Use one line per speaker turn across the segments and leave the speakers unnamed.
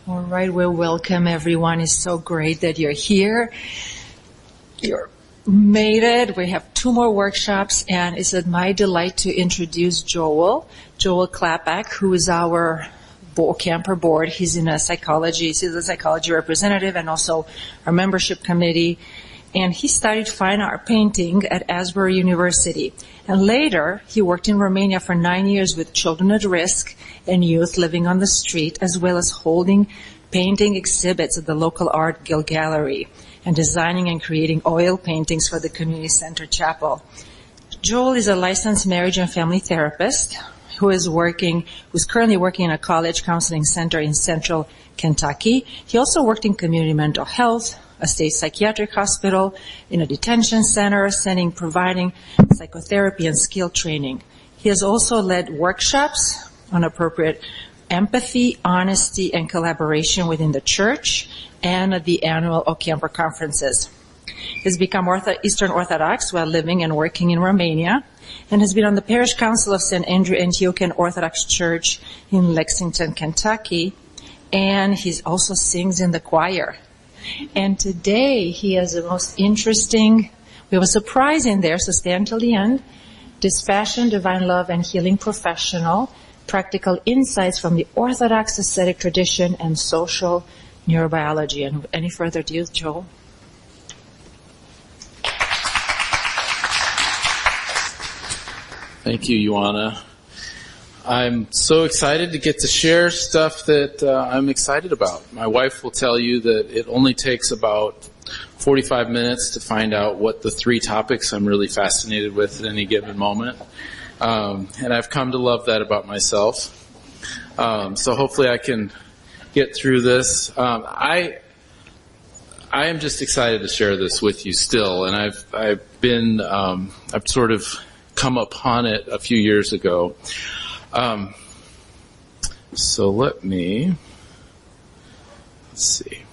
All right, well, welcome everyone. It's so great that you're here. You're made it. We have 2 more workshops, and it's my delight to introduce Joel Klepac, who is our camper board. He's in a psychology, he's a psychology representative and also our membership committee. And he studied fine art painting at Asbury University. And later, he worked in Romania for 9 years with children at risk and youth living on the street, as well as holding painting exhibits at the local art guild gallery and designing and creating oil paintings for the community center chapel. Joel is a licensed marriage and family therapist who's currently working in a college counseling center in central Kentucky. He also worked in community mental health, a state psychiatric hospital, in a detention center, providing psychotherapy and skill training. He has also led workshops on appropriate empathy, honesty, and collaboration within the church and at the annual Ocamper conferences. He's become Eastern Orthodox while living and working in Romania, and has been on the parish council of St. Andrew Antiochian Orthodox Church in Lexington, Kentucky, and he also sings in the choir. And today he has the most interesting, we have a surprise in there, so stay until the end. Dispassion, Divine Love, and Healing Professional, Practical Insights from the Orthodox Ascetic Tradition and Social Neurobiology. And any further ado, Joel?
Thank you, Ioana. I'm so excited to get to share stuff that I'm excited about. My wife will tell you that it only takes about 45 minutes to find out what the 3 topics I'm really fascinated with at any given moment. And I've come to love that about myself. So hopefully I can get through this. I am just excited to share this with you still, and I've sort of come upon it a few years ago. So let's see.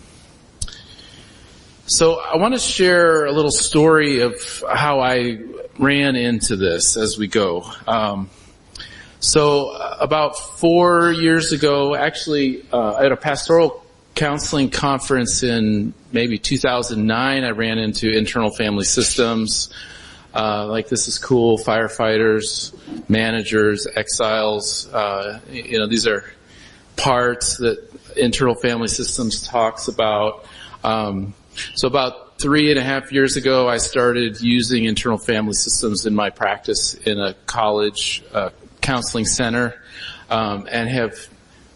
So I want to share a little story of how I ran into this as we go. So about 4 years ago, actually, at a pastoral counseling conference in maybe 2009, I ran into internal family systems. Like, this is cool, firefighters, managers, exiles, these are parts that internal family systems talks about. So about 3.5 years ago, I started using internal family systems in my practice in a college counseling center, and have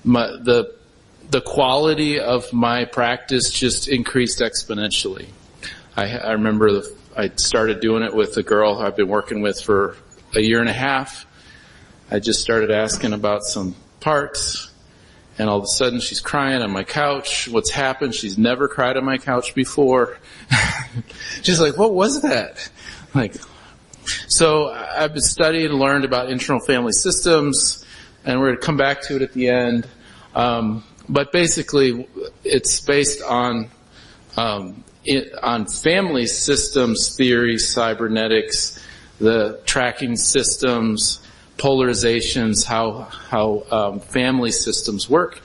the quality of my practice just increased exponentially. I remember I started doing it with a girl I've been working with for 1.5 years. I just started asking about some parts, and all of a sudden she's crying on my couch. What's happened? She's never cried on my couch before. She's like, what was that? So I've been studying and learned about internal family systems, and we're going to come back to it at the end. But basically, it's based on family systems theory, cybernetics, the tracking systems, polarizations, how family systems work,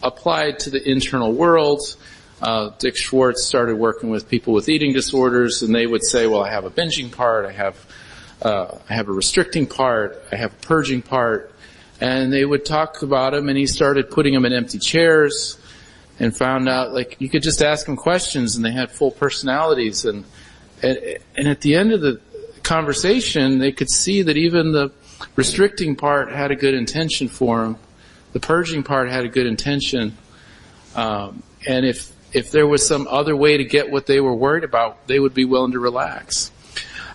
applied to the internal world. Dick Schwartz started working with people with eating disorders, and they would say, well, I have a binging part, I have a restricting part, I have a purging part, and they would talk about them, and he started putting them in empty chairs, and found out, you could just ask them questions, and they had full personalities, and at the end of the conversation, they could see that even the restricting part had a good intention for them, the purging part had a good intention, and if there was some other way to get what they were worried about, they would be willing to relax.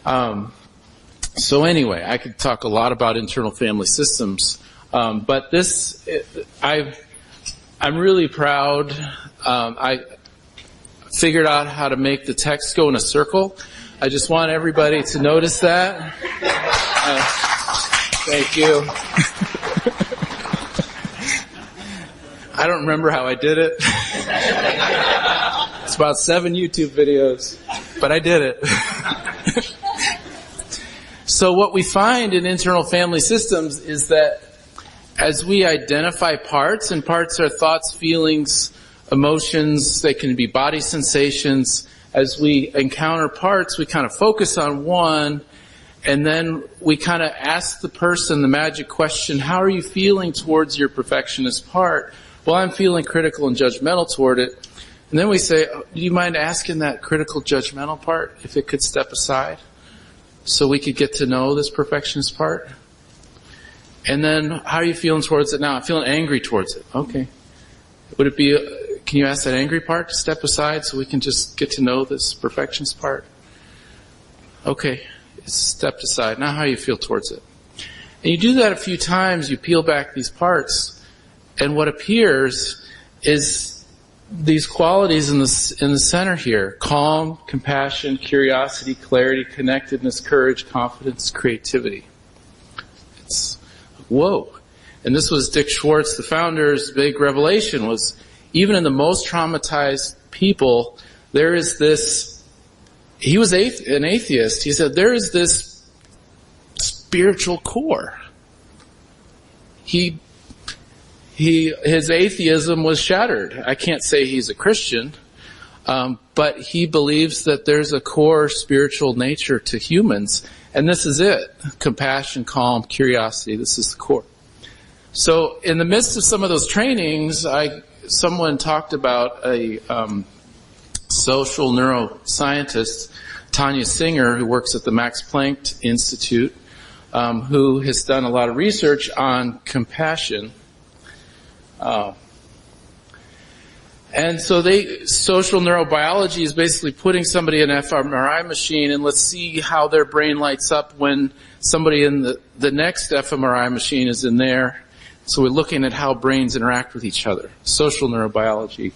So anyway, I could talk a lot about internal family systems, but I'm really proud. I figured out how to make the text go in a circle. I just want everybody to notice that. Thank you. I don't remember how I did it. It's about 7 YouTube videos, but I did it. So what we find in internal family systems is that as we identify parts, and parts are thoughts, feelings, emotions, they can be body sensations. As we encounter parts, we kind of focus on one, and then we kind of ask the person the magic question, how are you feeling towards your perfectionist part? Well, I'm feeling critical and judgmental toward it. And then we say, do you mind asking that critical judgmental part if it could step aside so we could get to know this perfectionist part? And then, how are you feeling towards it now? I'm feeling angry towards it. Okay. Would it be, can you ask that angry part to step aside so we can just get to know this perfectionist part? Okay. It's stepped aside. Now how you feel towards it. And you do that a few times, you peel back these parts, and what appears is these qualities in the center here: calm, compassion, curiosity, clarity, connectedness, courage, confidence, creativity. It's whoa. And this was Dick Schwartz, the founder's big revelation, was even in the most traumatized people, there is this, he was an atheist, he said there is this spiritual core. His atheism was shattered. I can't say he's a Christian, but he believes that there's a core spiritual nature to humans, and this is it: compassion, calm, curiosity. This is the core. So, in the midst of some of those trainings, someone talked about a social neuroscientist, Tanya Singer, who works at the Max Planck Institute, who has done a lot of research on compassion. And so social neurobiology is basically putting somebody in an fMRI machine, and let's see how their brain lights up when somebody in the next fMRI machine is in there. So we're looking at how brains interact with each other. Social neurobiology.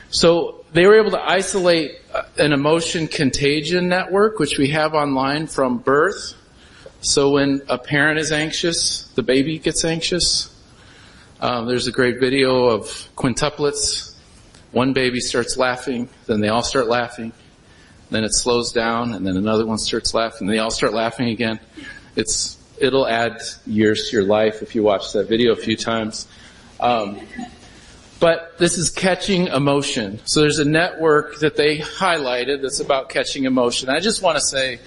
So they were able to isolate an emotion contagion network, which we have online from birth. So when a parent is anxious, the baby gets anxious. There's a great video of quintuplets. One baby starts laughing, then they all start laughing. Then it slows down, and then another one starts laughing, and they all start laughing again. It'll add years to your life if you watch that video a few times. But this is catching emotion. So there's a network that they highlighted that's about catching emotion. I just want to say,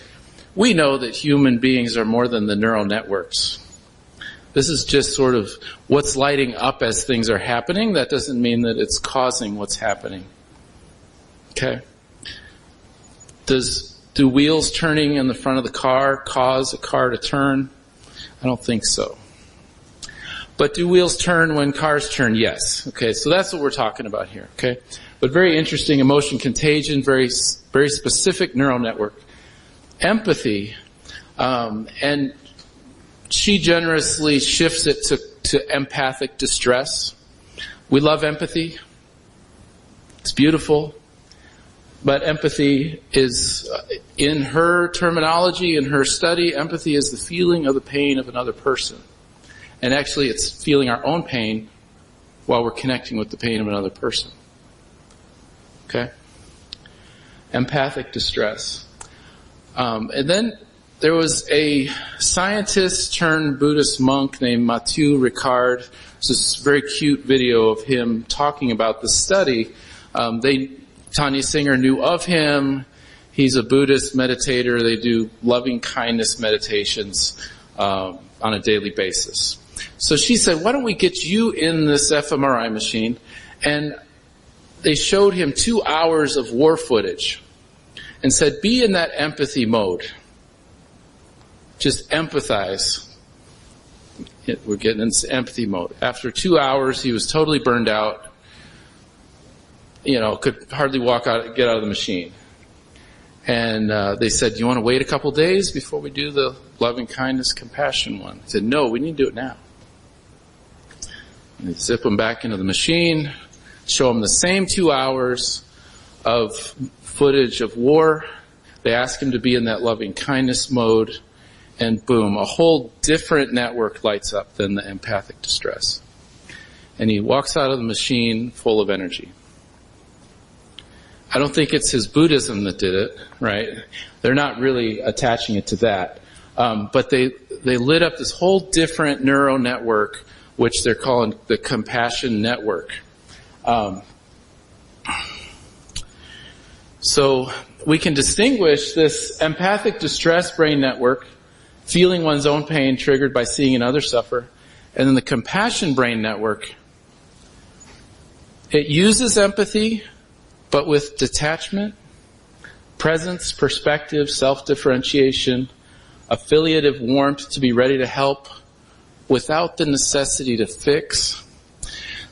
we know that human beings are more than the neural networks. This is just sort of what's lighting up as things are happening. That doesn't mean that it's causing what's happening. Okay? Do wheels turning in the front of the car cause a car to turn? I don't think so. But do wheels turn when cars turn? Yes. Okay, so that's what we're talking about here. Okay? But very interesting emotion contagion, very specific neural network. Empathy, and she generously shifts it to empathic distress. We love empathy. It's beautiful. But empathy is, in her terminology, in her study, empathy is the feeling of the pain of another person. And actually it's feeling our own pain while we're connecting with the pain of another person. Okay? Empathic distress. And then there was a scientist turned Buddhist monk named Mathieu Ricard. It's this very cute video of him talking about the study. Tanya Singer knew of him. He's a Buddhist meditator. They do loving kindness meditations on a daily basis. So she said, why don't we get you in this fMRI machine? And they showed him 2 hours of war footage and said, be in that empathy mode. Just empathize. We're getting into empathy mode. After 2 hours, he was totally burned out. Could hardly get out of the machine. And they said, you want to wait a couple days before we do the loving kindness compassion one? He said, no, we need to do it now. And they zip him back into the machine, show him the same 2 hours of footage of war. They ask him to be in that loving kindness mode, and boom, a whole different network lights up than the empathic distress. And he walks out of the machine full of energy. I don't think it's his Buddhism that did it, right? They're not really attaching it to that. But they lit up this whole different neural network, which they're calling the compassion network. So we can distinguish this empathic distress brain network, feeling one's own pain triggered by seeing another suffer, and then the compassion brain network. It uses empathy, but with detachment, presence, perspective, self-differentiation, affiliative warmth to be ready to help without the necessity to fix.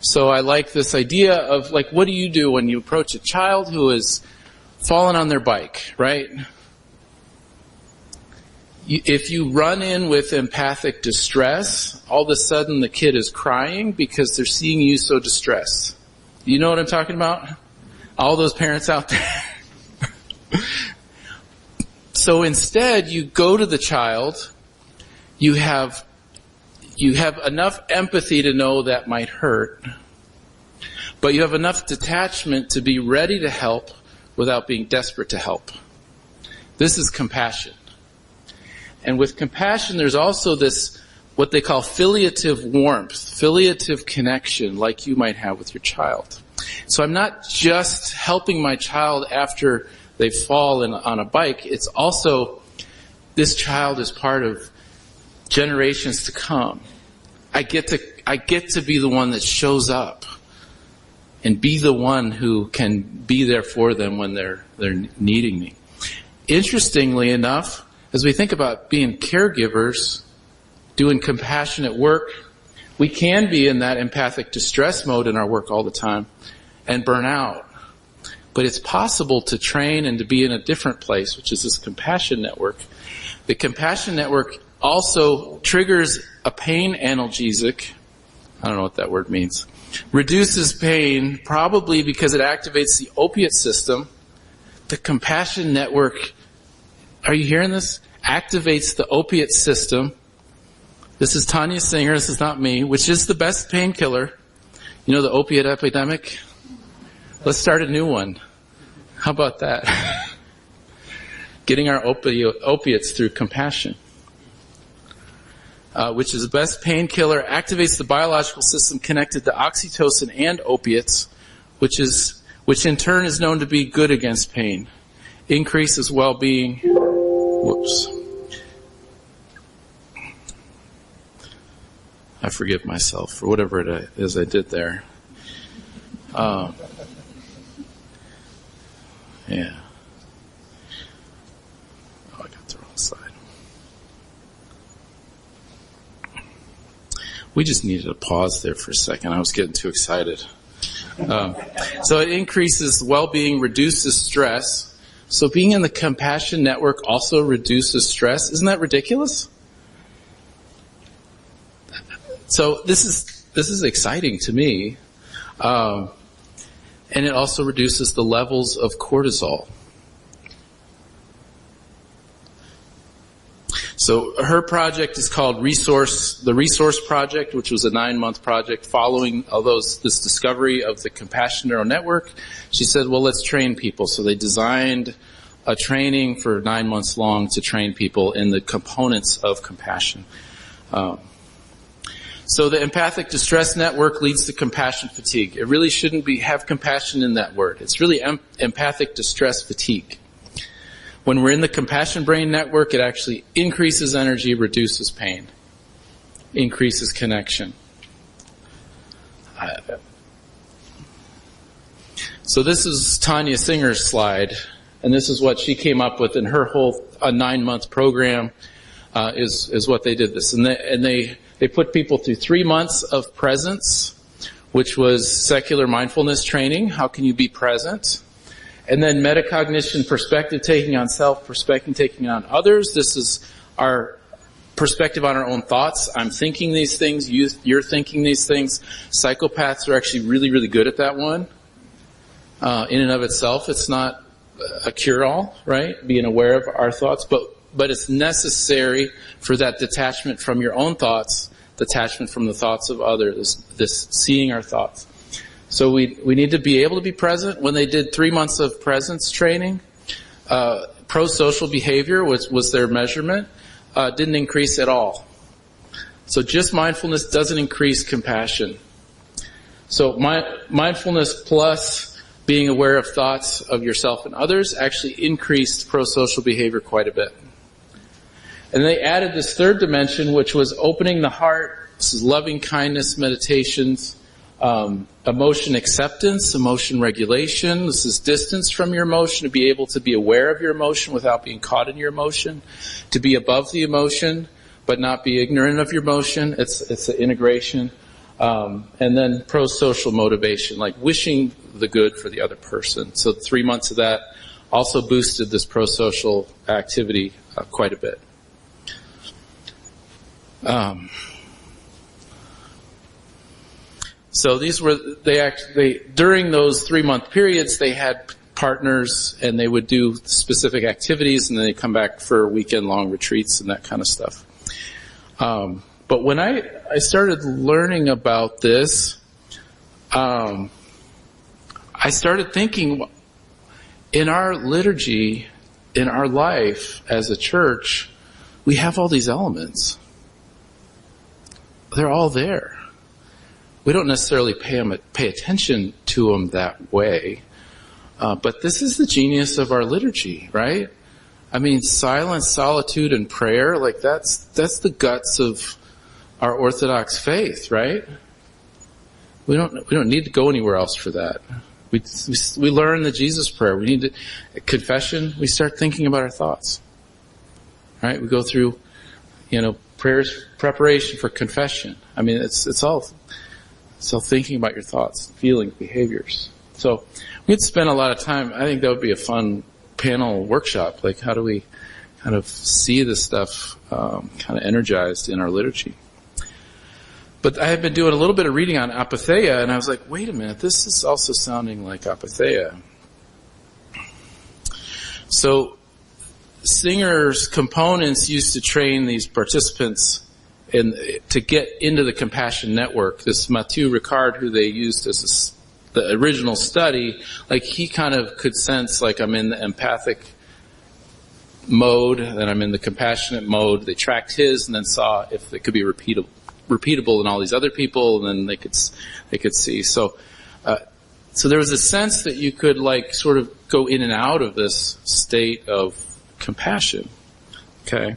So I like this idea of, like, what do you do when you approach a child who is fallen on their bike, right? If you run in with empathic distress, all of a sudden the kid is crying because they're seeing you so distressed. You know what I'm talking about? All those parents out there. So instead, you go to the child, you have enough empathy to know that might hurt, but you have enough detachment to be ready to help without being desperate to help. This is compassion. And with compassion, there's also this, what they call filiative warmth, filiative connection, like you might have with your child. So I'm not just helping my child after they fall on a bike. It's also, this child is part of generations to come. I get to be the one that shows up and be the one who can be there for them when they're needing me. Interestingly enough, as we think about being caregivers, doing compassionate work, we can be in that empathic distress mode in our work all the time and burn out. But it's possible to train and to be in a different place, which is this compassion network. The compassion network also triggers a pain analgesic. I don't know what that word means. Reduces pain, probably because it activates the opiate system. The compassion network, are you hearing this? Activates the opiate system. This is Tanya Singer, this is not me, which is the best painkiller. You know the opiate epidemic? Let's start a new one. How about that? Getting our opiates through compassion. Which is the best painkiller, activates the biological system connected to oxytocin and opiates, which in turn is known to be good against pain. Increases well-being. Whoops. I forgive myself for whatever it is I did there. Yeah. Oh, I got the wrong side. We just needed a pause there for a second. I was getting too excited. So it increases well-being, reduces stress. So being in the compassion network also reduces stress. Isn't that ridiculous? So this is exciting to me. And it also reduces the levels of cortisol. So her project is called the Resource Project, which was a 9-month project following this discovery of the compassion neural network. She said, well, let's train people. So they designed a training for 9 months long to train people in the components of compassion. So the empathic distress network leads to compassion fatigue. It really shouldn't have compassion in that word. It's really empathic distress fatigue. When we're in the compassion brain network, it actually increases energy, reduces pain, increases connection. So this is Tanya Singer's slide, and this is what she came up with in her whole 9-month program. Is what they did this, and they put people through 3 months of presence, which was secular mindfulness training. How can you be present? And then metacognition, perspective taking on self, perspective taking on others. This is our perspective on our own thoughts. I'm thinking these things, you're thinking these things. Psychopaths are actually really, really good at that one. In and of itself, it's not a cure-all, right? Being aware of our thoughts, but it's necessary for that detachment from your own thoughts, detachment from the thoughts of others, this seeing our thoughts. So we need to be able to be present. When they did 3 months of presence training, pro-social behavior was their measurement. didn't increase at all. So just mindfulness doesn't increase compassion. So mindfulness plus being aware of thoughts of yourself and others actually increased prosocial behavior quite a bit. And they added this third dimension, which was opening the heart. This is loving kindness meditations, emotion acceptance, emotion regulation. This is distance from your emotion, to be able to be aware of your emotion without being caught in your emotion, to be above the emotion but not be ignorant of your emotion. It's an integration. And then pro-social motivation, like wishing the good for the other person. So 3 months of that also boosted this pro-social activity quite a bit. So these were, they during those 3-month periods, they had partners and they would do specific activities, and then they'd come back for weekend-long retreats and that kind of stuff. But when I started learning about this, I started thinking, in our liturgy, in our life as a church, we have all these elements. They're all there. We don't necessarily pay attention to them that way. But this is the genius of our liturgy, right? I mean, silence, solitude, and prayer, like that's the guts of our Orthodox faith, right? We don't need to go anywhere else for that. We learn the Jesus prayer. We need to confession. We start thinking about our thoughts, right? We go through, prayers, preparation for confession. I mean, it's all thinking about your thoughts, feelings, behaviors. So we'd spend a lot of time. I think that would be a fun panel workshop. Like, how do we kind of see this stuff kind of energized in our liturgy? But I had been doing a little bit of reading on apatheia, and I was like, wait a minute, this is also sounding like apatheia. So Singer's components used to train these participants to get into the compassion network. This Mathieu Ricard, who they used as the original study, like he kind of could sense, like, I'm in the empathic mode, then I'm in the compassionate mode. They tracked his and then saw if it could be repeatable in all these other people, and then they could see. So there was a sense that you could like sort of go in and out of this state of compassion. Okay.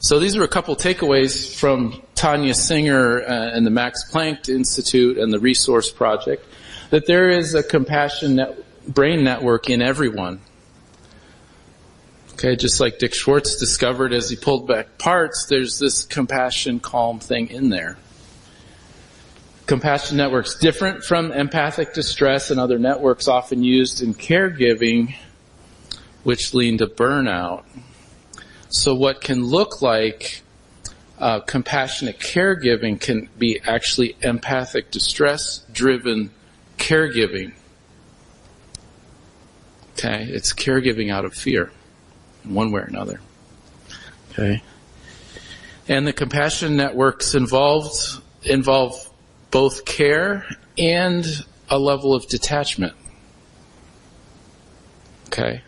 So these are a couple takeaways from Tanya Singer and the Max Planck Institute and the Resource Project, that there is a compassion brain network in everyone. Okay, just like Dick Schwartz discovered as he pulled back parts, there's this compassion calm thing in there. Compassion networks different from empathic distress and other networks often used in caregiving, which lead to burnout. So what can look like compassionate caregiving can be actually empathic distress-driven caregiving. Okay, it's caregiving out of fear, in one way or another. Okay, and the compassion networks involve both care and a level of detachment. Okay.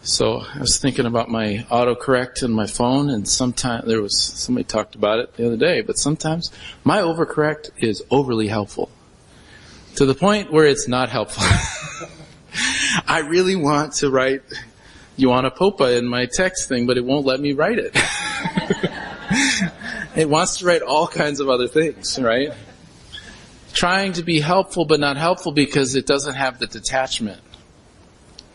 So I was thinking about my autocorrect in my phone, and sometimes somebody talked about it the other day, but sometimes my overcorrect is overly helpful to the point where it's not helpful. I really want to write Ioana Popa in my text thing, but it won't let me write it. It wants to write all kinds of other things, right? Trying to be helpful, but not helpful because it doesn't have the detachment.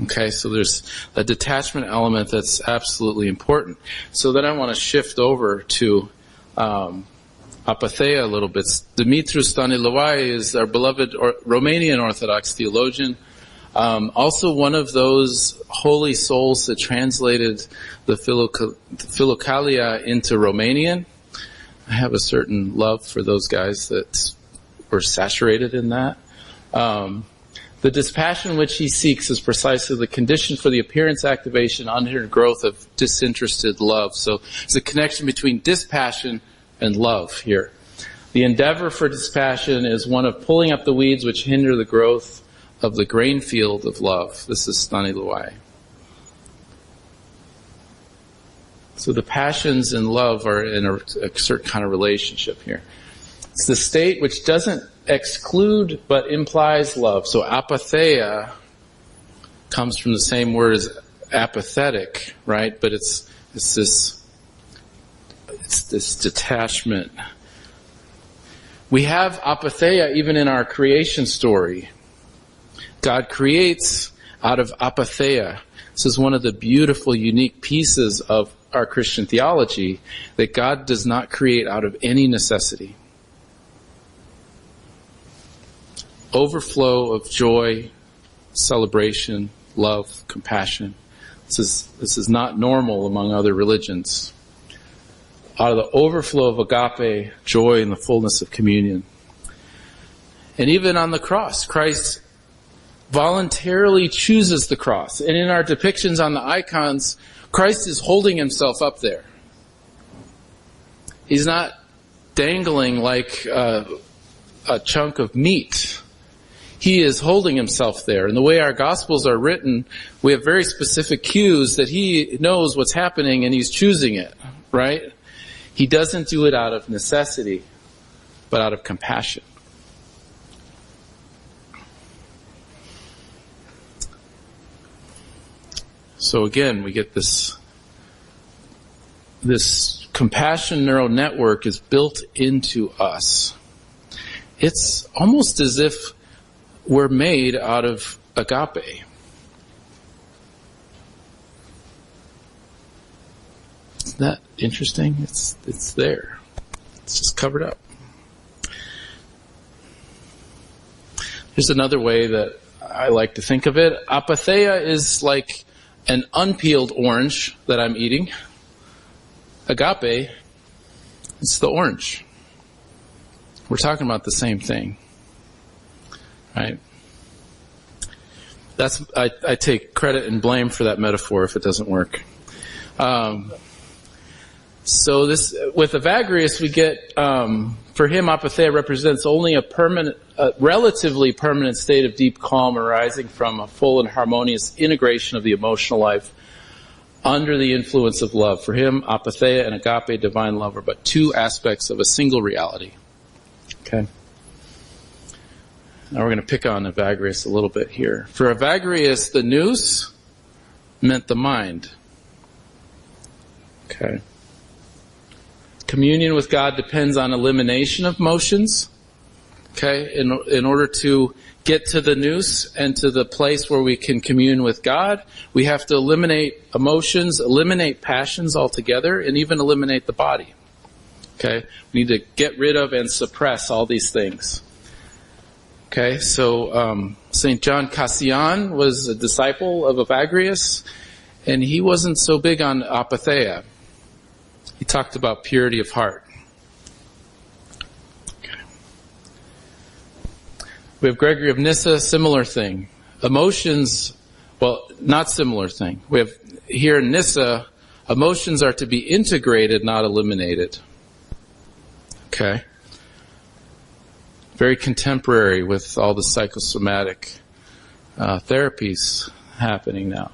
Okay, so there's a detachment element that's absolutely important. So then I want to shift over to apatheia a little bit. Dumitru Staniloae is our beloved Romanian Orthodox theologian. Also one of those holy souls that translated the Philokalia into Romanian. I have a certain love for those guys that were saturated in that. The dispassion which he seeks is precisely the condition for the appearance, activation, unhindered growth of disinterested love. So there's a connection between dispassion and love here. The endeavor for dispassion is one of pulling up the weeds which hinder the growth of the grain field of love. This is Stani Luai. So the passions and love are in a certain kind of relationship here. It's the state which doesn't exclude but implies love. So apatheia comes from the same word as apathetic, right? But it's this detachment. We have apatheia even in our creation story. God creates out of apatheia. This is one of the beautiful, unique pieces of our Christian theology, that God does not create out of any necessity. Overflow of joy, celebration, love, compassion. This is not normal among other religions. Out of the overflow of agape, joy, and the fullness of communion. And even on the cross, Christ voluntarily chooses the cross. And in our depictions on the icons, Christ is holding himself up there. He's not dangling like a chunk of meat. He is holding himself there. And the way our Gospels are written, we have very specific cues that he knows what's happening and he's choosing it, right? He doesn't do it out of necessity, but out of compassion. So again, we get this compassion neural network is built into us. It's almost as if we're made out of agape. Isn't that interesting? It's there. It's just covered up. Here's another way that I like to think of it. Apatheia is like an unpeeled orange that I'm eating. Agape, it's the orange. We're talking about the same thing. Right? I take credit and blame for that metaphor if it doesn't work. So this, with Evagrius, we get, for him, apatheia represents only a relatively permanent state of deep calm arising from a full and harmonious integration of the emotional life under the influence of love. For him, apatheia and agape, divine love, are but two aspects of a single reality. Okay? Now we're going to pick on Evagrius a little bit here. For Evagrius, the nous meant the mind. Okay? Communion with God depends on elimination of motions. Okay? In order to get to the nous and to the place where we can commune with God, we have to eliminate emotions, eliminate passions altogether, and even eliminate the body. Okay? We need to get rid of and suppress all these things. Okay, so St. John Cassian was a disciple of Evagrius, and he wasn't so big on apatheia. He talked about purity of heart. Okay. We have Gregory of Nyssa, similar thing. Emotions, well, not similar thing. We have here in Nyssa, emotions are to be integrated, not eliminated. Okay. Very contemporary with all the psychosomatic therapies happening now.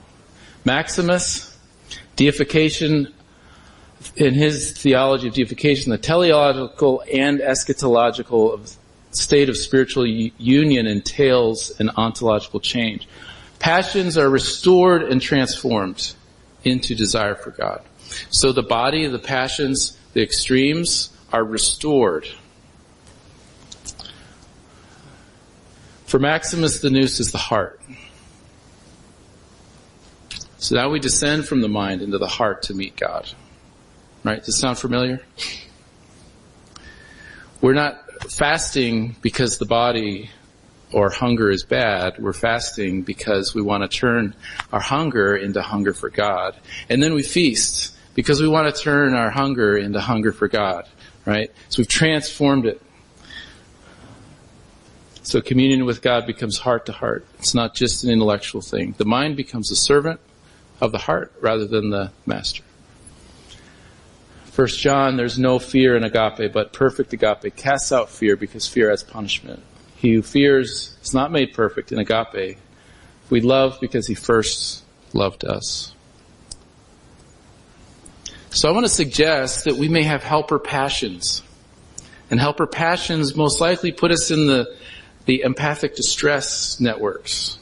Maximus, deification, in his theology of deification, the teleological and eschatological state of spiritual union entails an ontological change. Passions are restored and transformed into desire for God. So the body, the passions, the extremes are restored. For Maximus, the nous is the heart. So now we descend from the mind into the heart to meet God. Right? Does this sound familiar? We're not fasting because the body or hunger is bad. We're fasting because we want to turn our hunger into hunger for God. And then we feast because we want to turn our hunger into hunger for God. Right? So we've transformed it. So communion with God becomes heart to heart. It's not just an intellectual thing. The mind becomes a servant of the heart rather than the master. 1 John, there's no fear in agape, but perfect agape casts out fear because fear has punishment. He who fears is not made perfect in agape. We love because he first loved us. So I want to suggest that we may have helper passions. And helper passions most likely put us in the empathic distress networks.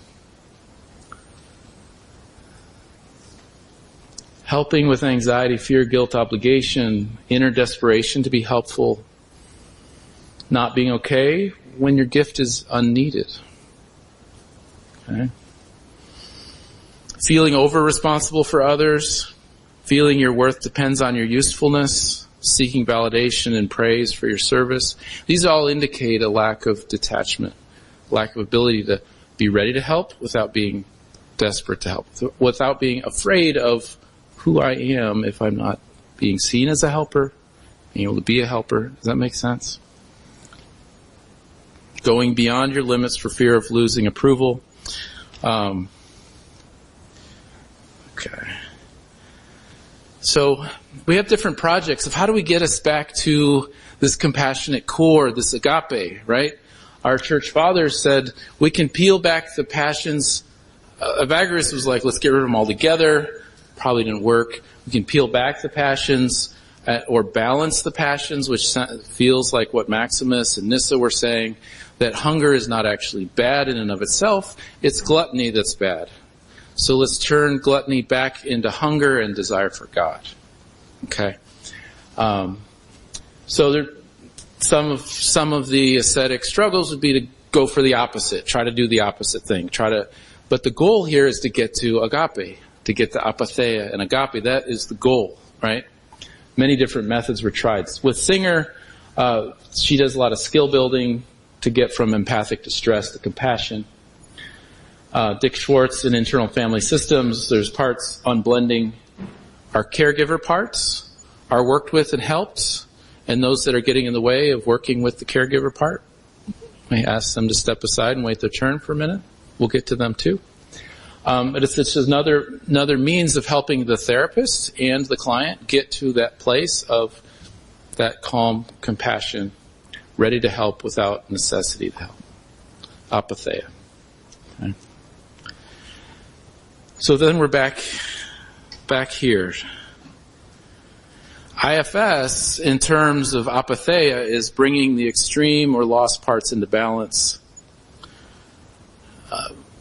Helping with anxiety, fear, guilt, obligation, inner desperation to be helpful. Not being okay when your gift is unneeded. Okay? Feeling over-responsible for others. Feeling your worth depends on your usefulness. Seeking validation and praise for your service. These all indicate a lack of detachment. Lack of ability to be ready to help without being desperate to help. Without being afraid of who I am if I'm not being seen as a helper. Being able to be a helper. Does that make sense? Going beyond your limits for fear of losing approval. Okay. So we have different projects of how do we get us back to this compassionate core, this agape, right? Our church fathers said we can peel back the passions. Evagrius was like, let's get rid of them altogether. Probably didn't work. We can peel back the passions or balance the passions, which feels like what Maximus and Nyssa were saying, that hunger is not actually bad in and of itself. It's gluttony that's bad. So let's turn gluttony back into hunger and desire for God. Okay. So there, some of the ascetic struggles would be to go for the opposite, try to do the opposite thing, but the goal here is to get to agape, to get to apatheia and agape. That is the goal, right? Many different methods were tried. With Singer, she does a lot of skill building to get from empathic distress to compassion. Dick Schwartz in Internal Family Systems, there's parts on blending our caregiver parts are worked with and helped, and those that are getting in the way of working with the caregiver part, we ask them to step aside and wait their turn for a minute. We'll get to them too. But it's just another means of helping the therapist and the client get to that place of that calm compassion, ready to help without necessity to help. Apatheia. Okay. So then we're back here. IFS, in terms of apatheia, is bringing the extreme or lost parts into balance.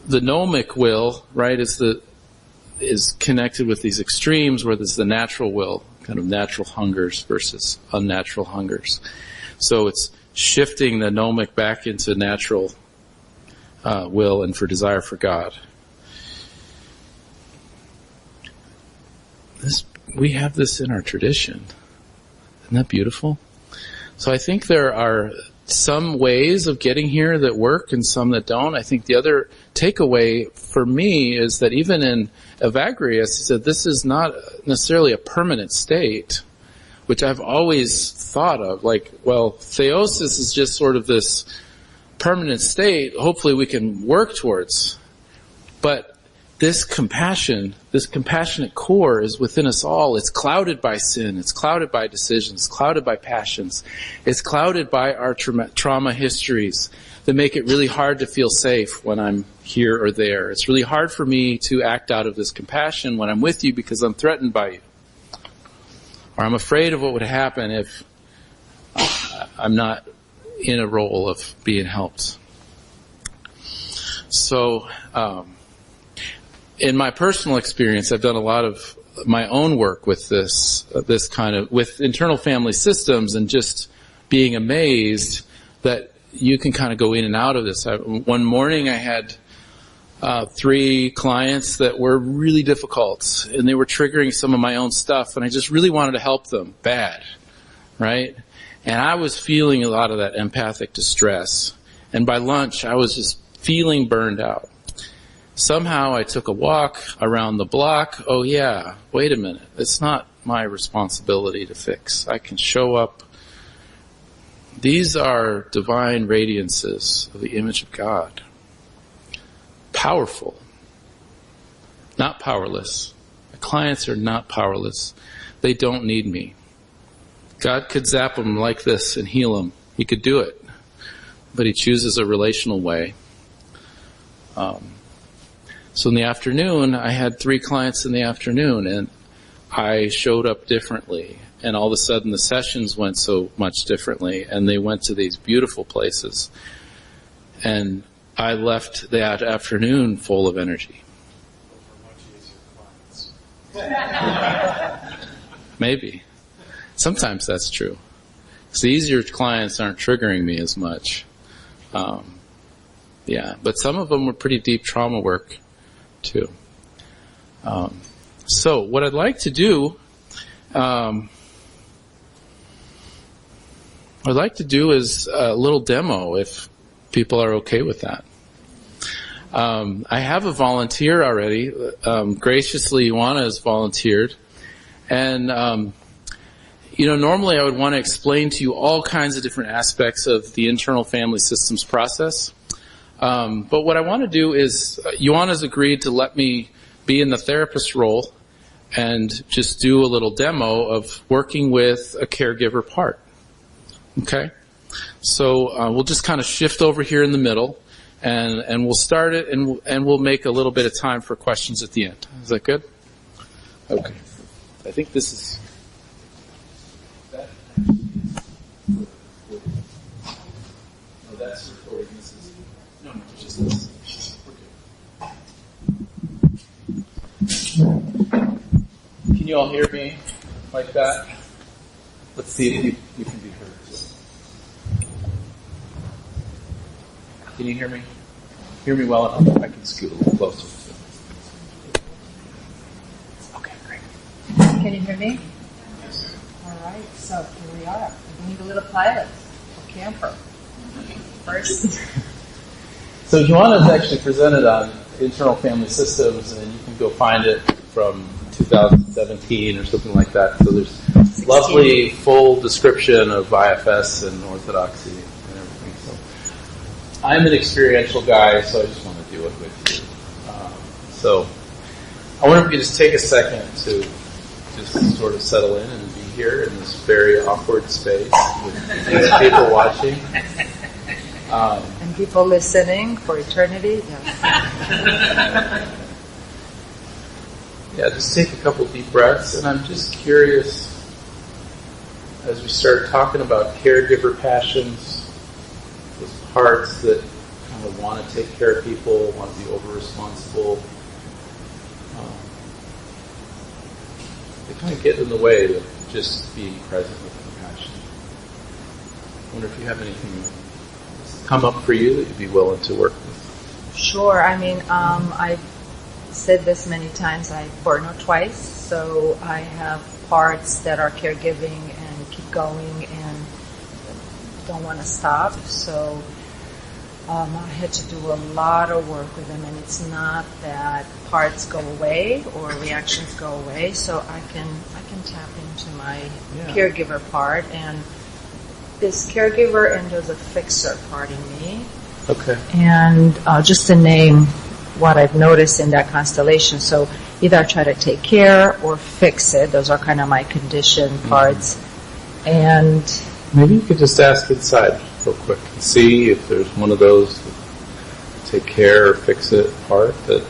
The gnomic will, right, is connected with these extremes where there's the natural will, kind of natural hungers versus unnatural hungers. So it's shifting the gnomic back into natural will and for desire for God. We have this in our tradition. Isn't that beautiful? So I think there are some ways of getting here that work and some that don't. I think the other takeaway for me is that even in Evagrius, he said this is not necessarily a permanent state, which I've always thought of. Like, well, theosis is just sort of this permanent state, hopefully we can work towards. But this compassion, this compassionate core is within us all. It's clouded by sin. It's clouded by decisions. It's clouded by passions. It's clouded by our trauma histories that make it really hard to feel safe when I'm here or there. It's really hard for me to act out of this compassion when I'm with you because I'm threatened by you. Or I'm afraid of what would happen if I'm not in a role of being helped. So, in my personal experience, I've done a lot of my own work with this kind of, with internal family systems and just being amazed that you can kind of go in and out of this. One morning I had 3 clients that were really difficult and they were triggering some of my own stuff and I just really wanted to help them bad, right? And I was feeling a lot of that empathic distress. And by lunch, I was just feeling burned out. Somehow I took a walk around the block. Oh yeah, wait a minute. It's not my responsibility to fix. I can show up. These are divine radiances of the image of God. Powerful. Not powerless. My clients are not powerless. They don't need me. God could zap them like this and heal them. He could do it. but he chooses a relational way. So in the afternoon, I had 3 clients in the afternoon, and I showed up differently. And all of a sudden, the sessions went so much differently, and they went to these beautiful places. And I left that afternoon full of energy. Maybe. Sometimes that's true. Because the easier clients aren't triggering me as much. But some of them were pretty deep trauma work, too. So what I'd like to do, is a little demo, if people are okay with that. I have a volunteer already. Graciously, Ioana has volunteered. And, normally I would want to explain to you all kinds of different aspects of the internal family systems process. But what I want to do is, Ioana's agreed to let me be in the therapist role and just do a little demo of working with a caregiver part. Okay? So we'll just kind of shift over here in the middle, and we'll start it, and we'll make a little bit of time for questions at the end. Is that good? Okay. I think this is... Oh, that's recording. This is... No, it's just this. We're good. Can you all hear me like that? Let's see if you can be heard. Can you hear me? Hear me well enough? I can scoot a little closer. Okay, great.
Can you hear me?
Yes.
All right, so here we are. We need a little pilot or camper. First.
So Ioana's actually presented on internal family systems, and you can go find it from 2017 or something like that. So there's 16. Lovely full description of IFS and Orthodoxy and everything. So I'm an experiential guy, so I just want to do it with you. So I wonder if we could just take a second to just sort of settle in and be here in this very awkward space with these people watching.
And people listening for eternity. Yeah.
Yeah, just take a couple deep breaths, and I'm just curious, as we start talking about caregiver passions, those parts that kind of want to take care of people, want to be over-responsible, they kind of get in the way of just being present with compassion. I wonder if you have anything that's come up for you that you'd be willing to work with.
Sure. I mean, I've said this many times. I burn out twice, so I have parts that are caregiving and keep going and don't want to stop. So I had to do a lot of work with them, and it's not that parts go away or reactions go away. So I can tap into my caregiver part, and this caregiver and there's a fixer part in me.
Okay.
And just to name what I've noticed in that constellation, so either I try to take care or fix it. Those are kind of my condition parts. And
maybe you could just ask inside real quick and see if there's one of those take care or fix it part that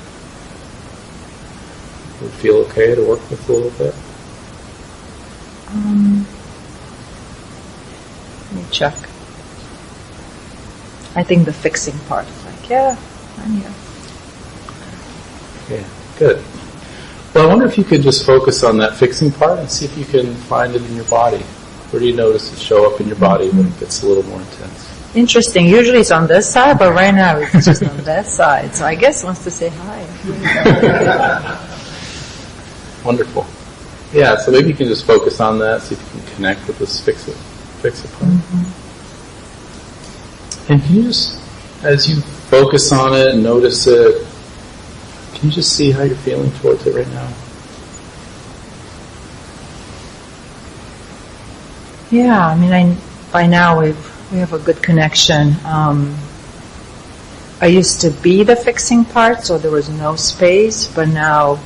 would feel okay to work with a little bit.
Let me check. I think the fixing part is like, yeah, I'm here.
Okay, good. Well, I wonder if you could just focus on that fixing part and see if you can find it in your body. Where do you notice it show up in your body when it gets a little more intense?
Interesting. Usually it's on this side, but right now it's just on that side. So I guess it wants to say hi.
Wonderful. Yeah, so maybe you can just focus on that, see if you can connect with this fix it part. And can you just, as you focus on it and notice it, can you just see how you're feeling towards it right now?
Yeah, I mean, by now we have a good connection. I used to be the fixing part, so there was no space, but now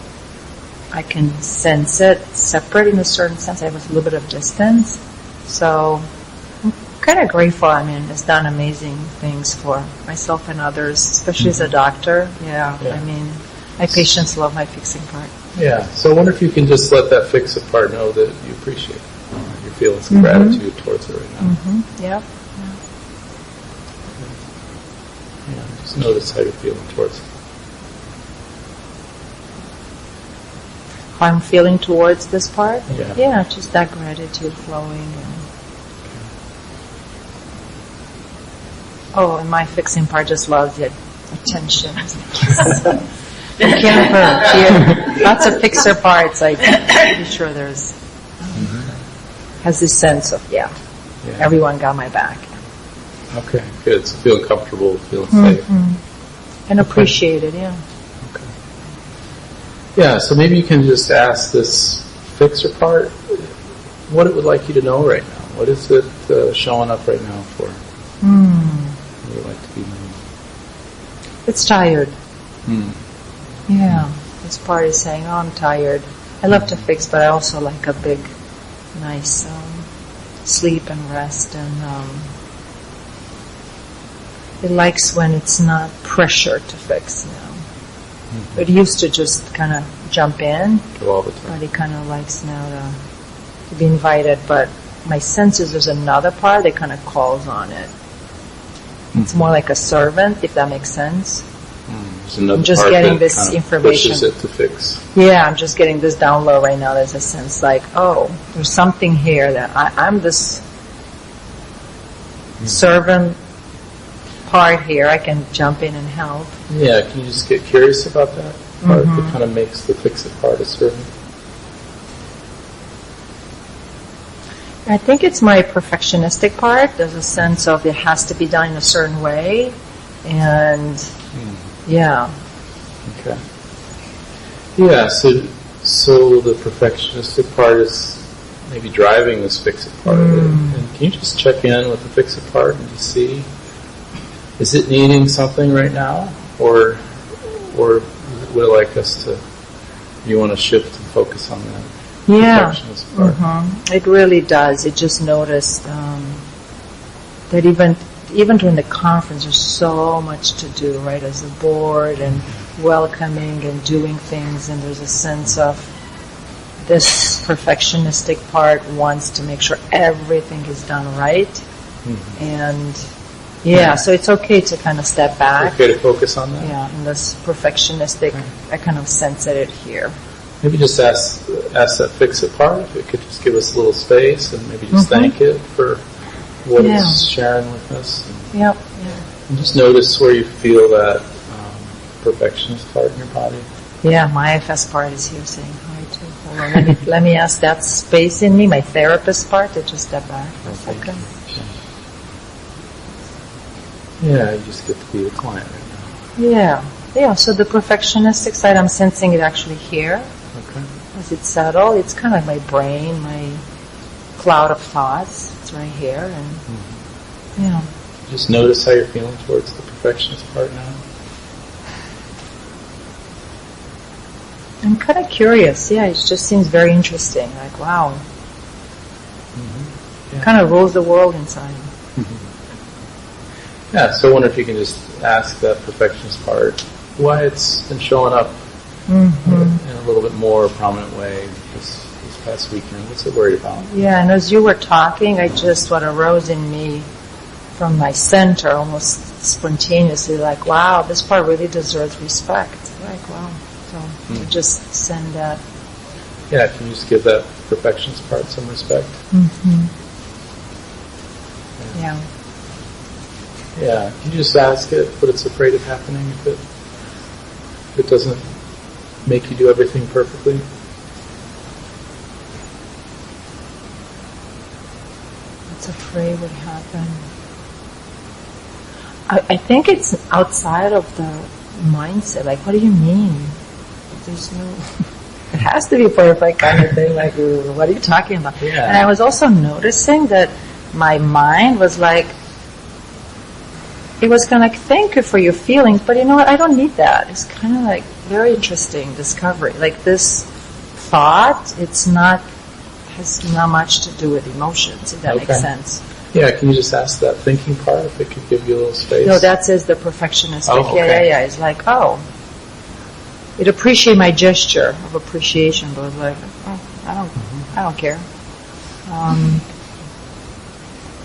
I can sense it separate in a certain sense. I have a little bit of distance. So kind of grateful. I mean, it's done amazing things for myself and others, especially as a doctor. Yeah. I mean, my patients love my fixing part.
Yeah, so I wonder if you can just let that fix-it part know that you appreciate it. Your feelings of gratitude towards it right now.
Yep.
Yeah, just notice how you're feeling towards it.
How I'm feeling towards this part?
Yeah.
Just that gratitude flowing. And my fixing part just loves the attention. You can't hurt. Lots of fixer parts. I'm pretty sure there's has this sense of everyone got my back.
Okay, good. So feeling comfortable, feeling safe,
and appreciated. Yeah.
Okay. Yeah. So maybe you can just ask this fixer part what it would like you to know right now. What is it showing up right now for? What would you like to be known?
It's tired. Yeah, this part is saying, I'm tired. I love to fix, but I also like a big, nice sleep and rest. And it likes when it's not pressure to fix now. It used to just kind of jump in,
all the time.
but it kind of likes now to be invited. But my sense is there's another part that kind of calls on it. It's more like a servant, if that makes sense. I'm just getting this information.
Pushes it to fix.
Yeah, I'm just getting this download right now. There's a sense like, there's something here that I'm this servant part here. I can jump in and help.
Yeah, can you just get curious about that part that kind of makes the fix-it part a servant?
I think it's my perfectionistic part. There's a sense of it has to be done in a certain way. And yeah.
Okay. Yeah, so the perfectionistic part is maybe driving this fix-it part of it. And can you just check in with the fix-it part and just see, is it needing something right now? Or would it like us to, you want to shift and focus on that?
Yeah. It really does. It just noticed that even during the conference, there's so much to do, right? As a board and welcoming and doing things, and there's a sense of this perfectionistic part wants to make sure everything is done right. And so it's okay to kind of step back.
Okay to focus on that?
Yeah, and this perfectionistic, I kind of sense it here.
Maybe just ask that fix-it part if it could just give us a little space and maybe just thank it for what it's sharing with us. And just notice where you feel that perfectionist part in your body.
Yeah, my IFS part is here saying hi too. Hold on, let me ask that space in me, my therapist part, to just step back for a second.
Yeah, you just get to be the client right now.
Yeah, so the perfectionistic side, I'm sensing it actually here.
Okay.
As it settles, it's kind of like my brain, my cloud of thoughts. It's right here, and
Just notice how you're feeling towards the perfectionist part now.
I'm kind of curious. Yeah, it just seems very interesting. Like, wow. It kind of rules the world inside.
Yeah, so I wonder if you can just ask that perfectionist part why it's been showing up in a little bit more prominent way this past weekend. What's it worried about?
Yeah, and as you were talking, what arose in me from my center almost spontaneously, like, wow, this part really deserves respect. Like, wow. So to just send that.
Yeah, can you just give that perfectionist part some respect?
Yeah.
Yeah, can you just ask it what it's afraid of happening if it doesn't make you do everything perfectly?
What's afraid would happen? I think it's outside of the mindset. Like, what do you mean? There's no... It has to be perfect kind of thing. Like, what are you talking about?
Yeah.
And I was also noticing that my mind was like, it was kind of like, thank you for your feelings, but you know what, I don't need that. It's kind of like very interesting discovery. Like this thought, has not much to do with emotions, if that makes sense.
Yeah, can you just ask that thinking part if it could give you a little space?
No, that says the perfectionist.
Oh, okay.
Yeah. It's like, oh, it appreciate my gesture of appreciation, but it's like, oh, I don't care.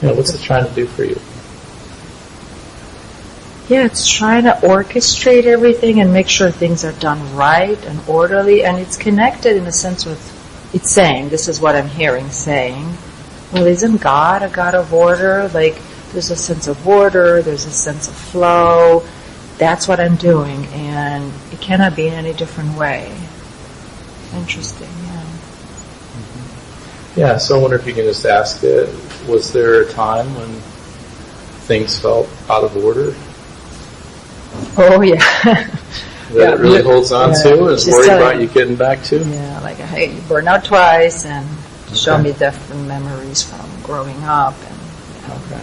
What's it trying to do for you?
Yeah, it's trying to orchestrate everything and make sure things are done right and orderly, and it's connected in a sense with, it's saying, this is what I'm hearing saying, well, isn't God a God of order? Like, there's a sense of order, there's a sense of flow, that's what I'm doing, and it cannot be in any different way. Interesting, yeah.
Yeah, so I wonder if you can just ask it, was there a time when things felt out of order?
Oh, yeah.
That it really holds on to and is worried about you getting back to?
Yeah, like, hey, you burned out twice and show me different memories from growing up.
Okay.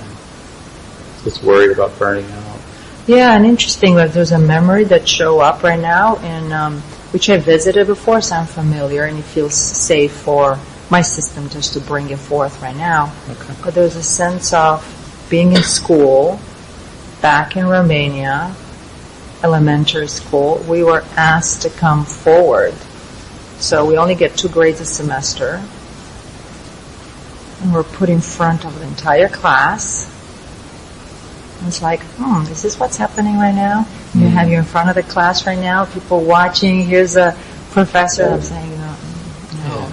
So it's worried about burning out.
Yeah, and interesting, like there's a memory that show up right now, and which I visited before, so I'm familiar, and it feels safe for my system just to bring it forth right now.
Okay.
But there's a sense of being in school, back in Romania, elementary school, we were asked to come forward. So we only get 2 grades a semester. And we're put in front of the entire class. And it's like, is this what's happening right now? You have you in front of the class right now, people watching, here's a professor. I'm saying, no.
Yeah.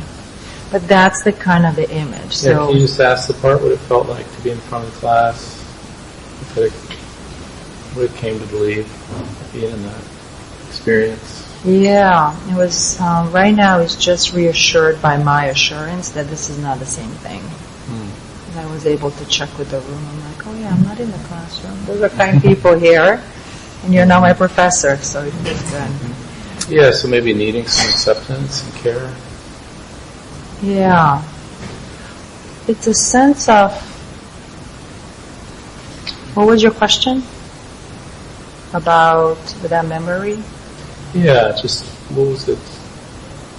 But that's the kind of the image.
Yeah,
So
can you just ask the part what it felt like to be in front of the class? What it came to believe, being in that experience?
yeah, it was, right now it's just reassured by my assurance that this is not the same thing. And I was able to check with the room. I'm like, oh yeah, I'm not in the classroom. Those are kind people here, and you're not my professor, so it feels good.
Yeah, so maybe needing some acceptance and care.
Yeah. It's a sense of, what was your question? About that memory?
Yeah, just what was it?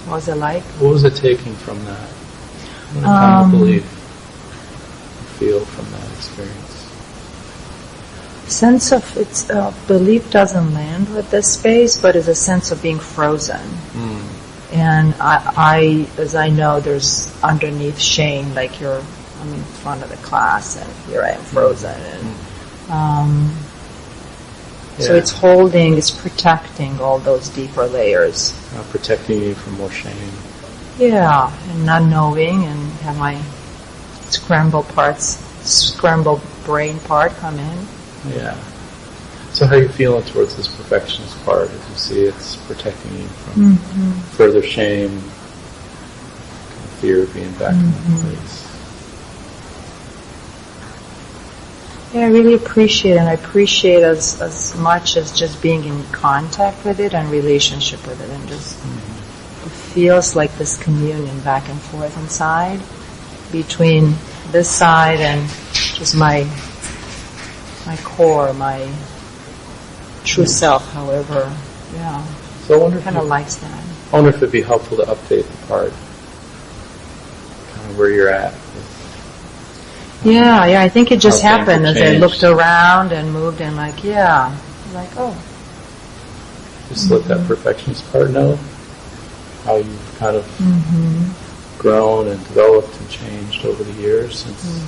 What was it like?
What was it taking from that? What kind of belief you feel from that experience?
Sense of its belief doesn't land with this space, but is a sense of being frozen. And I, as I know, there's underneath shame, like I'm in front of the class and here I am frozen. And, so it's holding, it's protecting all those deeper layers.
Protecting you from more shame.
Yeah, and not knowing, and have my scrambled brain part come in.
Yeah. So how are you feeling towards this perfectionist part as you see it's protecting you from further shame, fear of being back in that place?
Yeah, I really appreciate it, and I appreciate as much as just being in contact with it and relationship with it, and just it feels like this communion back and forth inside between this side and just my core, my true self, however. Yeah.
So I wonder
kind of likes that.
I wonder if it'd be helpful to update the part, kind of where you're at.
Yeah, I think it just
How things
happened
have
as I
changed.
looked around and moved and like, oh.
Just let that perfectionist part know how you've kind of grown and developed and changed over the years since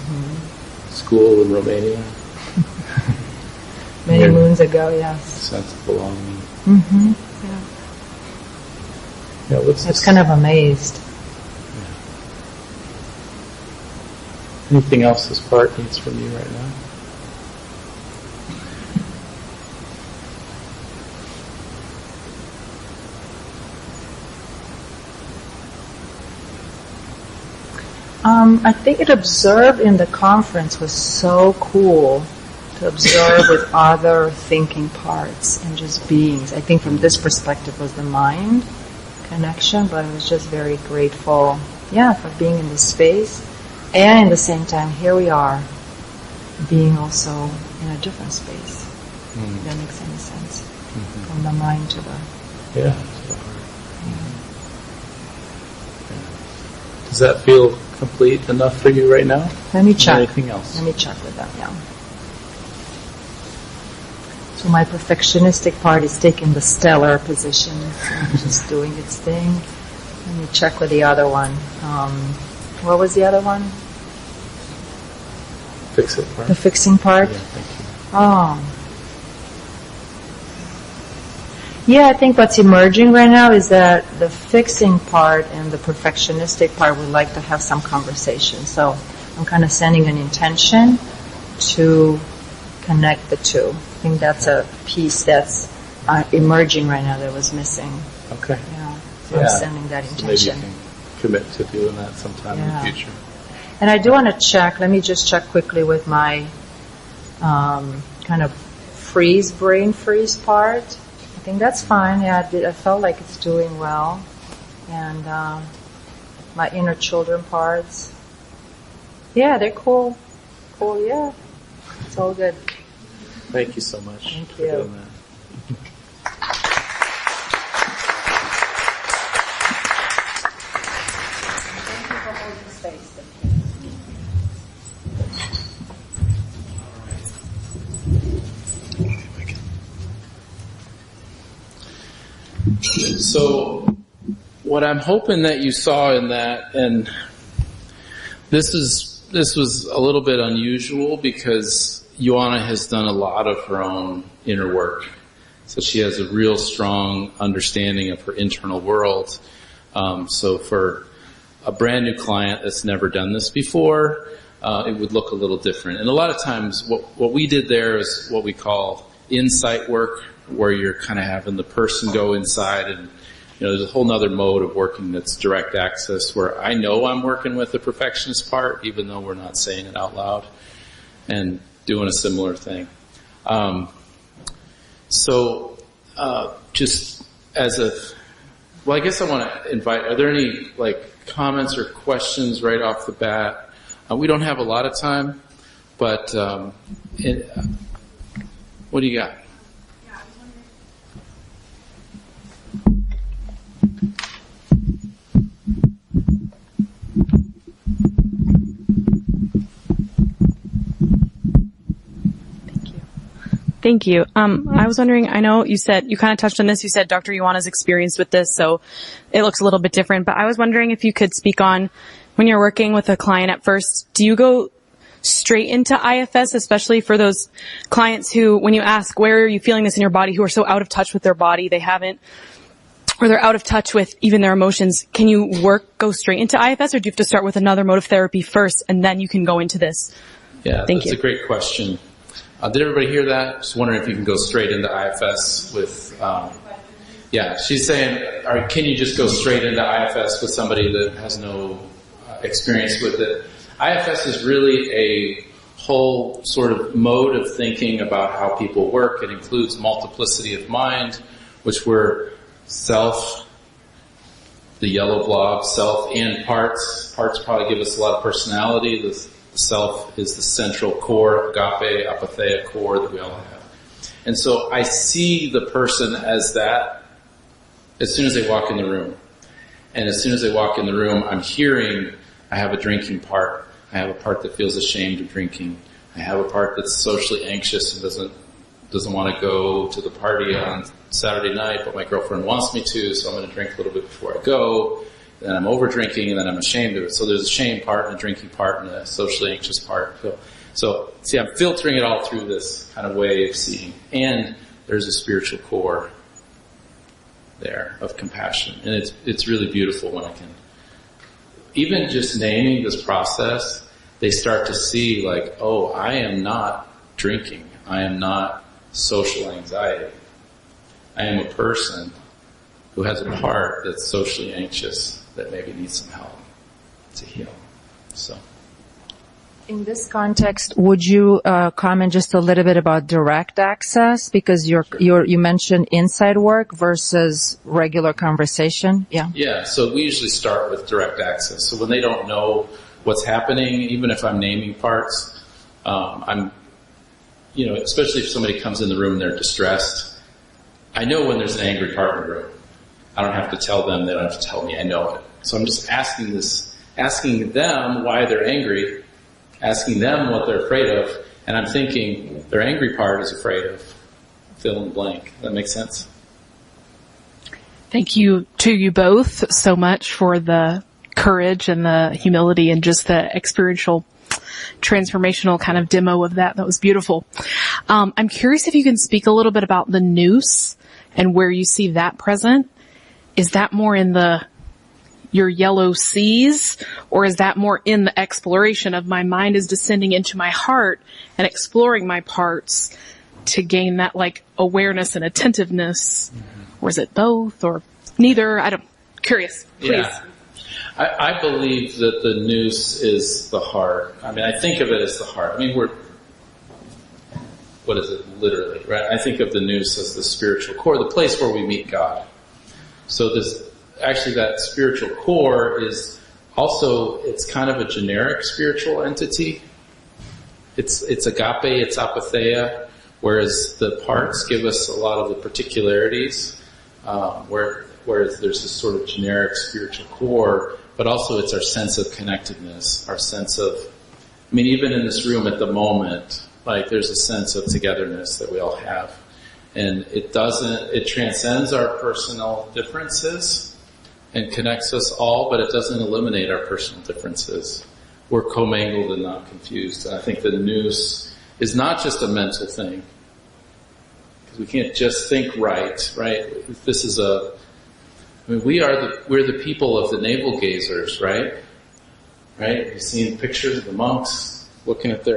school in Romania.
Many moons ago, yes.
Sense of belonging.
Yeah.
Yeah,
I was kind of amazed.
Anything else this part needs from you right now?
I think it observed in the conference was so cool to observe with other thinking parts and just beings. I think from this perspective was the mind connection, but I was just very grateful, for being in this space. And in the same time, here we are, being also in a different space. If that makes any sense. From the mind to the...
Yeah. To the heart. Does that feel complete enough for you right now?
Let me check.
Anything else?
Let me check with them, yeah. So my perfectionistic part is taking the stellar position, just doing its thing. Let me check with the other one. What was the other one?
Fix it part.
The fixing part?
Yeah, thank you.
Oh. Yeah, I think what's emerging right now is that the fixing part and the perfectionistic part would like to have some conversation. So I'm kind of sending an intention to connect the two. I think that's a piece that's emerging right now that was missing.
Okay.
Yeah. So I'm sending that intention.
Maybe you can commit to doing that sometime in the future.
And I do want to check, let me just check quickly with my kind of brain freeze part. I think that's fine. Yeah, I felt like it's doing well. And my inner children parts. Yeah, they're cool. Cool, yeah. It's all good.
Thank you so much.
Thank
for
you.
doing that.
Thank you for holding space.
So, what I'm hoping that you saw in that, and this was a little bit unusual because Ioana has done a lot of her own inner work. So she has a real strong understanding of her internal world. So for a brand new client that's never done this before, it would look a little different. And a lot of times what we did there is what we call insight work, where you're kind of having the person go inside, and there's a whole nother mode of working that's direct access, where I know I'm working with the perfectionist part, even though we're not saying it out loud, and doing a similar thing. Just as I guess I want to invite, are there any comments or questions right off the bat? We don't have a lot of time, but what do you got?
Thank you. I was wondering, I know you said, you kind of touched on this, you said Dr. Ioana's experienced with this, so it looks a little bit different, but I was wondering if you could speak on, when you're working with a client at first, do you go straight into IFS, especially for those clients who, when you ask, where are you feeling this in your body, who are so out of touch with their body, they haven't, or they're out of touch with even their emotions, can you go straight into IFS, or do you have to start with another mode of therapy first, and then you can go into this?
Yeah, that's a great question. Did everybody hear that? Just wondering if you can go straight into IFS with, she's saying, can you just go straight into IFS with somebody that has no experience with it? IFS is really a whole sort of mode of thinking about how people work. It includes multiplicity of mind, which were self, the yellow blob, self and parts. Parts probably give us a lot of personality. The self is the central core, agape, apatheia core that we all have. And so I see the person as that as soon as they walk in the room. And as soon as they walk in the room, I'm hearing, I have a drinking part. I have a part that feels ashamed of drinking. I have a part that's socially anxious and doesn't want to go to the party on Saturday night, but my girlfriend wants me to, so I'm going to drink a little bit before I go. Then I'm over drinking, and then I'm ashamed of it. So there's a shame part and a drinking part and a socially anxious part. So see, I'm filtering it all through this kind of way of seeing. And there's a spiritual core there of compassion. And it's really beautiful when I can, even just naming this process, they start to see I am not drinking. I am not social anxiety. I am a person who has a part that's socially anxious that maybe needs some help to heal. So,
in this context, would you comment just a little bit about direct access, because you mentioned inside work versus regular conversation? Yeah.
So we usually start with direct access. So when they don't know what's happening, even if I'm naming parts, I'm, especially if somebody comes in the room and they're distressed, I know when there's an angry part in the room. I don't have to tell them, they don't have to tell me, I know it. So I'm just asking this asking them why they're angry, asking them what they're afraid of, and I'm thinking their angry part is afraid of fill in the blank. Does that make sense?
Thank you to you both so much for the courage and the humility and just the experiential, transformational kind of demo of that. That was beautiful. I'm curious if you can speak a little bit about the noose and where you see that present. Is that more in your yellow seas, or is that more in the exploration of my mind is descending into my heart and exploring my parts to gain that like awareness and attentiveness? Or is it both or neither? Curious, please.
Yeah. I believe that the noose is the heart. I mean, I think of it as the heart. I mean, what is it literally, right? I think of the noose as the spiritual core, the place where we meet God. So that spiritual core is also, it's kind of a generic spiritual entity. It's agape, it's apatheia, whereas the parts give us a lot of the particularities, whereas there's this sort of generic spiritual core, but also it's our sense of connectedness, our sense of, I mean, even in this room at the moment, like there's a sense of togetherness that we all have. And it transcends our personal differences and connects us all, but it doesn't eliminate our personal differences. We're commingled and not confused. And I think the noose is not just a mental thing. Because we can't just think right? This is we're the people of the navel gazers, right? Right? You've seen pictures of the monks looking at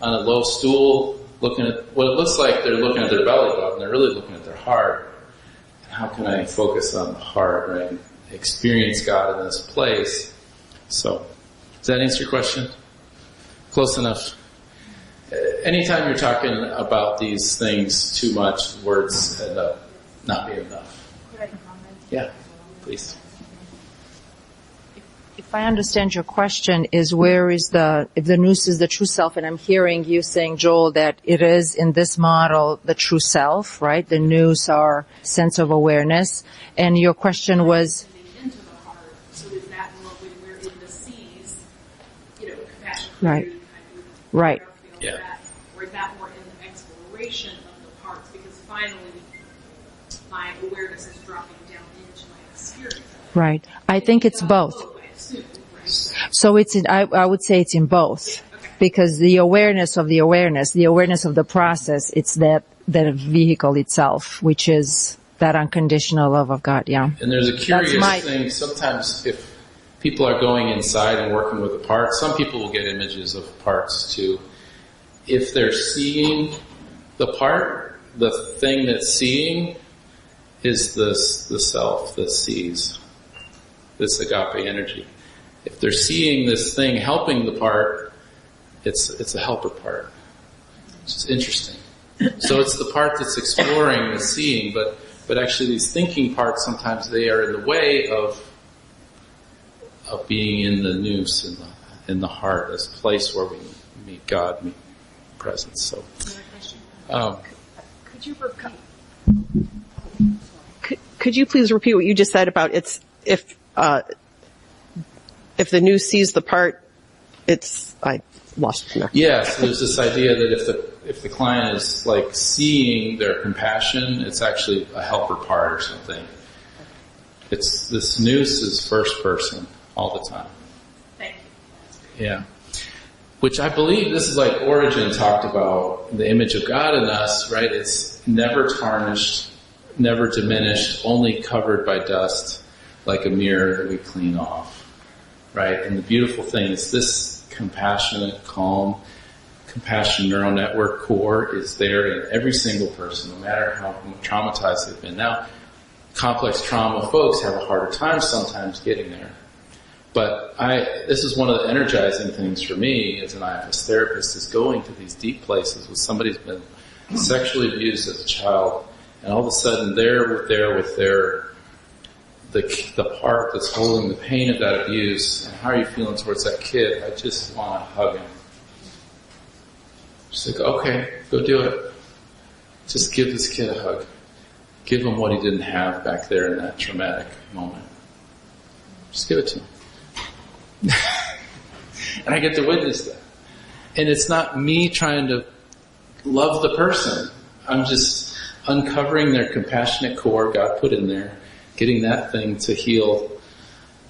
on a low stool, looking at what it looks like they're looking at their belly button. They're really looking at their heart. And how can I focus on the heart, right? Experience God in this place. So, does that answer your question? Close enough. Anytime you're talking about these things too much, words end up not being enough.
Could I comment?
Yeah, please.
If I understand your question is if the noose is the true self, and I'm hearing you saying, Joel, that it is in this model the true self, right? The noose, our sense of awareness. And your question was...
Into the heart. So is that more when we're in the seas, compassion,
right. Right.
Yeah.
Or is that more in the exploration of the parts? Because finally, my awareness is dropping down into my experience.
Right. I think it's both. So I would say it's in both. Because the awareness of the awareness of the process, it's that vehicle itself, which is that unconditional love of God, yeah.
And there's a curious thing, sometimes if people are going inside and working with the parts, some people will get images of parts too. If they're seeing the part, the thing that's seeing is the self that sees, this agape energy. If they're seeing this thing helping the part, it's a helper part. It's just interesting. So it's the part that's exploring the seeing, but actually these thinking parts, sometimes they are in the way of being in the noose, in the heart, as a place where we meet God, meet presence. So,
could you please repeat what you just said about if the noose sees the part, I lost it now.
Yeah, so there's this idea that if the client is like seeing their compassion, it's actually a helper part or something. This noose is first person all the time.
Thank you.
Yeah. Which I believe, this is like Origen talked about, the image of God in us, right? It's never tarnished, never diminished, only covered by dust, like a mirror that we clean off, right? And the beautiful thing is this compassionate, calm, compassion neural network core is there in every single person, no matter how traumatized they've been. Now, complex trauma folks have a harder time sometimes getting there. But this is one of the energizing things for me as an IFS therapist, is going to these deep places where somebody's been sexually abused as a child, and all of a sudden they're there with the part that's holding the pain of that abuse, and how are you feeling towards that kid? I just want to hug him. Just like, okay, go do it. Just give this kid a hug. Give him what he didn't have back there in that traumatic moment. Just give it to him. And I get to witness that. And it's not me trying to love the person. I'm just uncovering their compassionate core God put in there, getting that thing to heal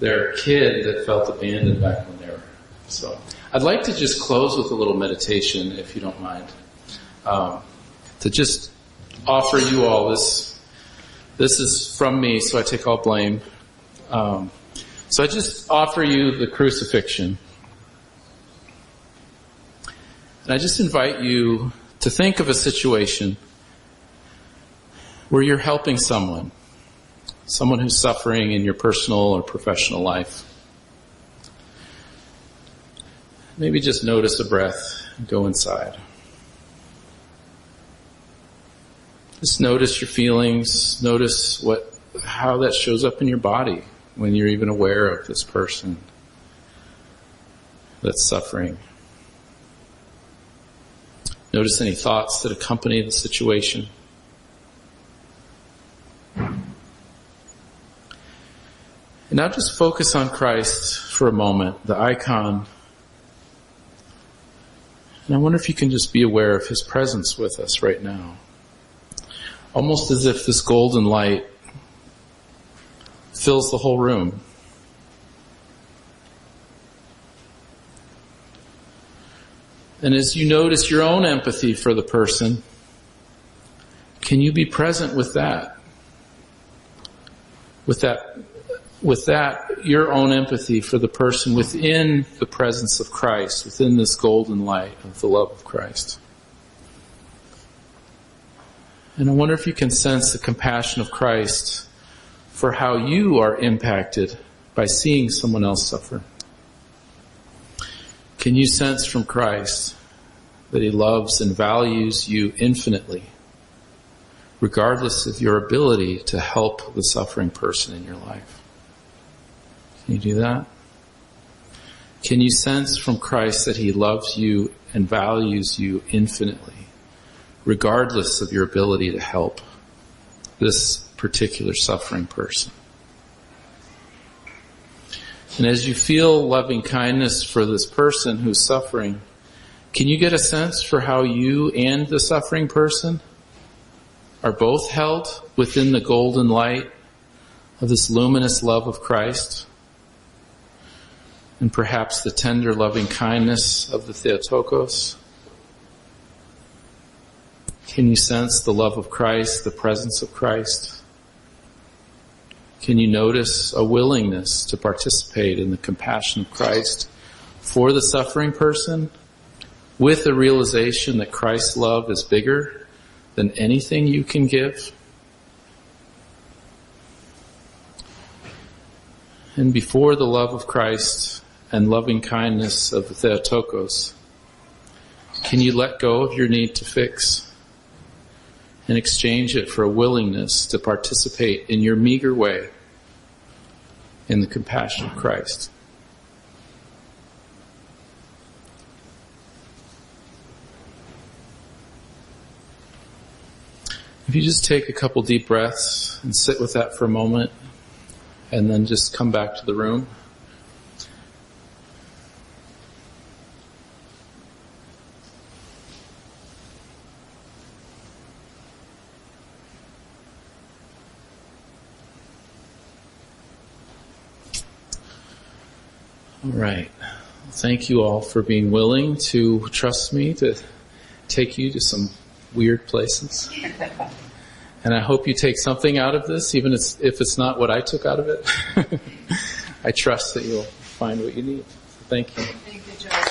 their kid that felt abandoned back when they were. So I'd like to just close with a little meditation, if you don't mind, to just offer you all this. This is from me, so I take all blame. So I just offer you the crucifixion. And I just invite you to think of a situation where you're helping someone who's suffering in your personal or professional life. Maybe just notice a breath and go inside. Just notice your feelings, notice how that shows up in your body when you're even aware of this person that's suffering. Notice any thoughts that accompany the situation. And now just focus on Christ for a moment, the icon. And I wonder if you can just be aware of His presence with us right now. Almost as if this golden light fills the whole room. And as you notice your own empathy for the person, can you be present with that? With that, your own empathy for the person within the presence of Christ, within this golden light of the love of Christ. And I wonder if you can sense the compassion of Christ for how you are impacted by seeing someone else suffer. Can you sense from Christ that He loves and values you infinitely, regardless of your ability to help the suffering person in your life? Can you do that? Can you sense from Christ that He loves you and values you infinitely, regardless of your ability to help this particular suffering person? And as you feel loving kindness for this person who's suffering, can you get a sense for how you and the suffering person are both held within the golden light of this luminous love of Christ? And perhaps the tender loving kindness of the Theotokos? Can you sense the love of Christ, the presence of Christ? Can you notice a willingness to participate in the compassion of Christ for the suffering person, with the realization that Christ's love is bigger than anything you can give? And before the love of Christ and loving kindness of the Theotokos, can you let go of your need to fix and exchange it for a willingness to participate in your meager way in the compassion of Christ? If you just take a couple deep breaths and sit with that for a moment, and then just come back to the room. All right. Thank you all for being willing to trust me to take you to some weird places. And I hope you take something out of this, even if it's not what I took out of it. I trust that you'll find what you need. Thank you.
Thank you, Joe.